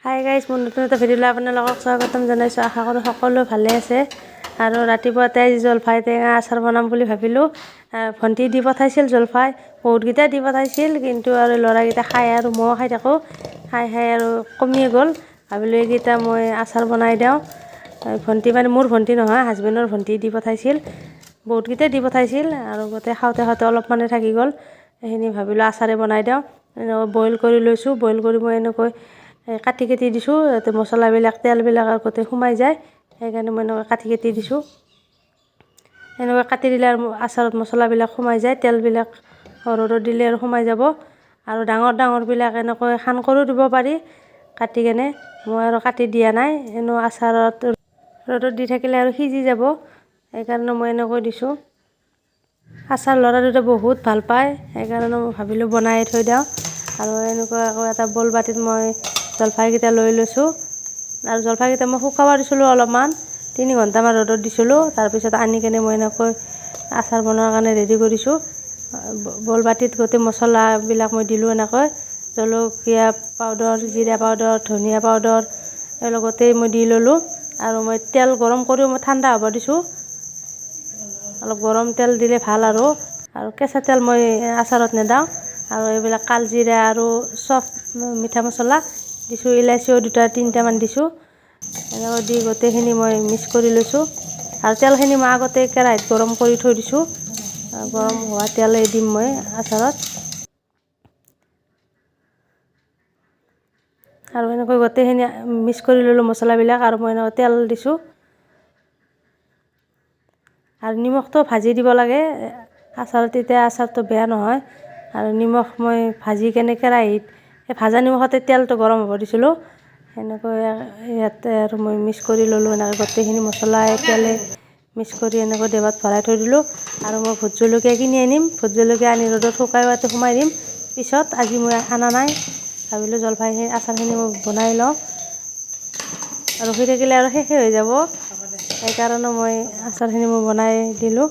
Hi guys, মোৰ নতুন এটা ভিডিঅ'লৈ আপোনালোকক স্বাগতম জনাইছোঁ। আশা কৰোঁ সকলো ভালে আছে। আৰু ৰাতিপুৱাতে জলফাই টেঙা আচাৰ বনাম বুলি ভাবিলোঁ। ভণ্টি দি পঠাইছিল জলফাই, বহুতকেইটা দি পঠাইছিল, কিন্তু আৰু ল'ৰাকেইটা খাই আৰু ময়ো খাই থাকোঁ। খাই আৰু কমিয়ে গ'ল। ভাবিলোঁ এইকেইটা মই আচাৰ বনাই দিওঁ। ভণ্টি মানে মোৰ ভণ্টি নহয়, হাজবেণ্ডৰ ভণ্টি দি পঠাইছিল। বহুতকেইটা দি পঠাইছিল আৰু গোটেই খাওঁতে অলপমানে থাকি গ'ল। সেইখিনি ভাবিলোঁ আচাৰে বনাই দিওঁ। এনেকৈ বইল কৰি লৈছোঁ। বইল কৰি মই এনেকৈ কাটি দিছোঁ, যাতে মছলাবিলাক তেলবিলাক গোটেই সোমাই যায়। সেইকাৰণে মই এনেকৈ কাটি দিছোঁ। এনেকৈ কাটি দিলে আৰু আচাৰত মছলাবিলাক সোমাই যায়, তেলবিলাক ৰ'দত দিলে আৰু সোমাই যাব। আৰু ডাঙৰবিলাক এনেকৈ খান কৰিও দিব পাৰি কাটি কেনে। মই আৰু কাটি দিয়া নাই, এনেও আচাৰত ৰ'দত দি থাকিলে আৰু সিজি যাব, সেইকাৰণে মই এনেকৈ দিছোঁ। আচাৰ ল'ৰা দুটা বহুত ভাল পায়, সেইকাৰণে মই ভাবিলোঁ বনাই থৈ দিওঁ। আৰু এনেকুৱা আকৌ এটা বল বাতিত মই জলফাইকেইটা লৈ লৈছোঁ। আৰু জলফাইকেইটা মই শুকাব দিছিলোঁ অলপমান, 3 ঘণ্টামান ৰ'দত দিছিলোঁ। তাৰপিছত আনি কেনে মই এনেকৈ আচাৰ বনোৱাৰ কাৰণে ৰেডি কৰিছোঁ। বল বাতিত গোটেই মছলাবিলাক মই দিলোঁ এনেকৈ, জলকীয়া পাউডাৰ, জিৰা পাউডাৰ, ধনিয়া পাউডাৰ লগতেই মই দি ল'লোঁ। আৰু মই তেল গৰম কৰিও মই ঠাণ্ডা হ'ব দিছোঁ। অলপ গৰম তেল দিলে ভাল আৰু কেঁচা তেল মই আচাৰত নেদাওঁ। আৰু এইবিলাক কালজিৰা আৰু চব মিঠা মছলা দিছোঁ, ইলাচিও 2-3টামান দিছোঁ। এনেকৈ দি গোটেইখিনি মই মিক্স কৰি লৈছোঁ। আৰু তেলখিনি মই আগতে কেৰাহীত গৰম কৰি থৈ দিছোঁ। গৰম হোৱা তেলেই দিম মই আচাৰত। আৰু এনেকৈ গোটেইখিনি মিক্স কৰি ল'লোঁ মছলাবিলাক। আৰু মই এনেকৈ তেল দিছোঁ। আৰু নিমখটো ভাজি দিব লাগে আচাৰত, তেতিয়া আচাৰটো বেয়া নহয়। আৰু নিমখ মই ভাজি কেনে কেৰাহীত সেই ভাজা নিমখতে তেলটো গৰম হ'ব দিছিলোঁ। সেনেকৈ ইয়াতে আৰু মই মিক্স কৰি ল'লোঁ। এনেকৈ গোটেইখিনি মছলাই তেলে মিক্স কৰি এনেকৈ ডবাত ভৰাই থৈ দিলোঁ। আৰু মই ভোট জলকীয়া কিনি আনিম, ভোট জলকীয়া আনি ৰ'দত শুকাই ইয়াতে সোমাই দিম পিছত। আজি মই অনা নাই, ভাবিলোঁ জলফাইখিনি আচাৰখিনি মই বনাই লওঁ। আৰু ৰখি থাকিলে আৰু শেষে হৈ যাব, সেইকাৰণে মই আচাৰখিনি মই বনাই দিলোঁ।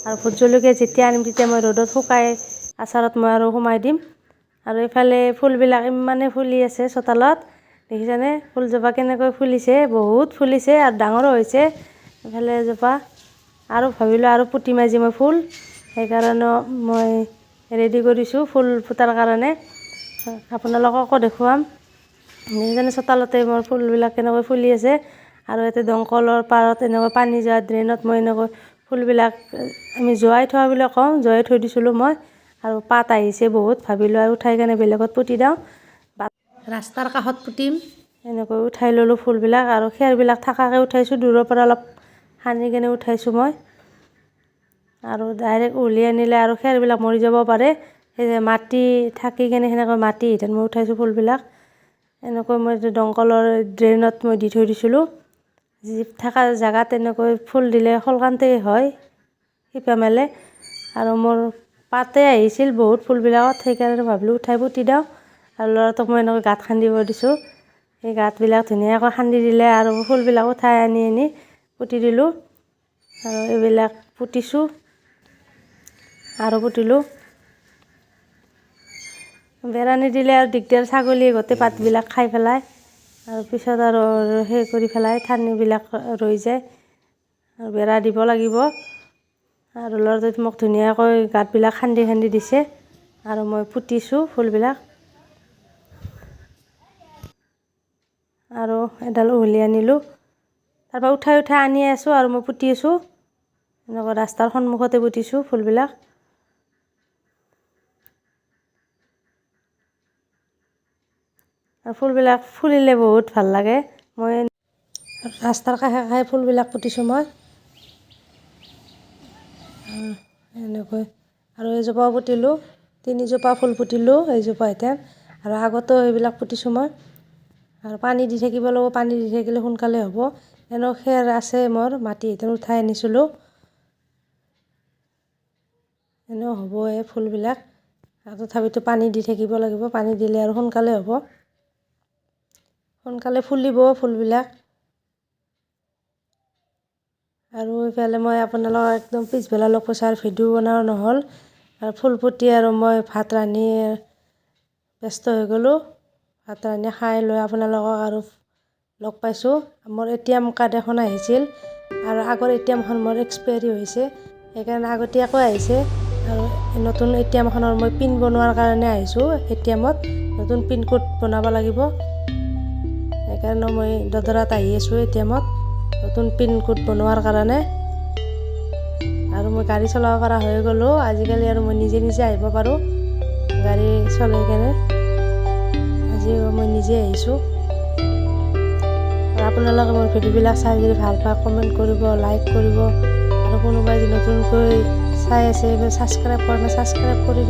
আৰু ভোট জলকীয়া যেতিয়া আনিম তেতিয়া মই ৰ'দত শুকাই আচাৰত মই আৰু সোমাই দিম। আৰু এইফালে ফুলবিলাক ইমানেই ফুলি আছে চোতালত, দেখিছেনে ফুলজোপা কেনেকৈ ফুলিছে, বহুত ফুলিছে আৰু ডাঙৰো হৈছে এইফালে এজোপা। আৰু ভাবিলোঁ আৰু পুতিম আজি মই ফুল, সেইকাৰণে মই ৰেডি কৰিছোঁ ফুল ফুটাৰ কাৰণে। আপোনালোককো দেখুৱাম। দেখিছেনে চোতালতে মোৰ ফুলবিলাক কেনেকৈ ফুলি আছে। আৰু ইয়াতে দমকলৰ পাৰত এনেকৈ পানী যোৱা ড্ৰেইনত মই এনেকৈ ফুলবিলাক আমি জোৱাই থোৱা বুলি কওঁ, জোৱাই থৈ দিছিলোঁ মই। আৰু পাত আহিছে বহুত, ভাবিলোঁ আৰু উঠাই কেনে বেলেগত পুতি দিওঁ, ৰাস্তাৰ কাষত পুতিম। এনেকৈ উঠাই ল'লোঁ ফুলবিলাক। আৰু খেৰবিলাক থাকাকৈ উঠাইছোঁ, দূৰৰ পৰা অলপ সানি কেনে উঠাইছোঁ মই। আৰু ডাইৰেক্ট উলিয়াই আনিলে আৰু খেৰবিলাক মৰি যাব পাৰে, সেই মাটি থাকি কেনে সেনেকৈ মাটি হেঁতেন মই উঠাইছোঁ ফুলবিলাক। এনেকৈ মই দমকলৰ ড্ৰেইনত মই দি থৈ দিছিলোঁ। জীপ থকা জেগাত এনেকৈ ফুল দিলে সোনকালে হয়, শিপা মেলে। আৰু মোৰ পাতে আহিছিল বহুত ফুলবিলাকত, সেইকাৰণে ভাবিলোঁ উঠাই পুতি দিওঁ। আৰু ল'ৰাটোক মই এনেকৈ গাঁত খান্দিব দিছোঁ। সেই গাঁতবিলাক ধুনীয়াকৈ খান্দি দিলে আৰু ফুলবিলাক উঠাই আনি পুতি দিলোঁ। আৰু এইবিলাক পুতিছোঁ আৰু পুতিলোঁ। বেৰা নিদিলে আৰু দিগদাৰ, ছাগলীয়ে গোটেই পাতবিলাক খাই পেলায়। আৰু পিছত আৰু সেই কৰি পেলাই ঠানিবিলাক ৰৈ যায়, আৰু বেৰা দিব লাগিব। আৰু ল'ৰাটোৱে মোক ধুনীয়াকৈ গাঁতবিলাক খান্দি দিছে। আৰু মই পুতিছোঁ ফুলবিলাক। আৰু এডাল উঘলি আনিলোঁ, তাৰপৰা উঠাই আনি আছোঁ আৰু মই পুতি আছোঁ। এনেকৈ ৰাস্তাৰ সন্মুখতে পুতিছোঁ ফুলবিলাক। আৰু ফুলবিলাক ফুলিলে বহুত ভাল লাগে। মই ৰাস্তাৰ কাষে ফুলবিলাক পুতিছোঁ মই। এনেকৈ আৰু এজোপাও পুতিলোঁ, 3জোপা ফুল পুতিলোঁ এইজোপা হেঁতেন। আৰু আগতেও এইবিলাক পুতিছোঁ মই। আৰু পানী দি থাকিব লাগিব, পানী দি থাকিলে সোনকালে হ'ব। এনেও খেৰ আছে মোৰ, মাটি হেঁতেন উঠাই আনিছিলোঁ। এনেও হ'বই ফুলবিলাক, তথাপিতো পানী দি থাকিব লাগিব, পানী দিলে আৰু সোনকালে হ'ব, সোনকালে ফুলিব ফুলবিলাক। আৰু এইফালে মই আপোনালোকক একদম পিছবেলা পচাৰ ভিডিঅ' বনোৱা নহ'ল। আৰু ফুল পুতি আৰু মই ভাত ৰান্ধি ব্যস্ত হৈ গ'লোঁ। ভাত ৰান্ধি খাই লৈ আপোনালোকক আৰু লগ পাইছোঁ। মোৰ ATM কাৰ্ড এখন আহিছিল আৰু আগৰ ATMখন মোৰ এক্সপায়াৰী হৈছে, সেইকাৰণে আগতীয়াকৈ আহিছে। আৰু নতুন ATMখনৰ মই পিন বনোৱাৰ কাৰণে আহিছোঁ। ATMত নতুন পিন কোড বনাব লাগিব, সেইকাৰণে মই দদৰাত আহি আছোঁ ATMত নতুন পিন কোড বনোৱাৰ কাৰণে। আৰু মই গাড়ী চলাব পৰা হৈ গ'লোঁ, আজিকালি আৰু মই নিজে নিজে আহিব পাৰোঁ গাড়ী চলাই কেনে। আজি মই নিজে আহিছোঁ। আৰু আপোনালোকে মোৰ ভিডিঅ'বিলাক চাই যদি ভাল পায় কমেণ্ট কৰিব, লাইক কৰিব, আৰু কোনোবাই যদি নতুনকৈ চাই আছে ছাবস্ক্ৰাইব কৰা নাই ছাবস্ক্ৰাইব কৰি দিব।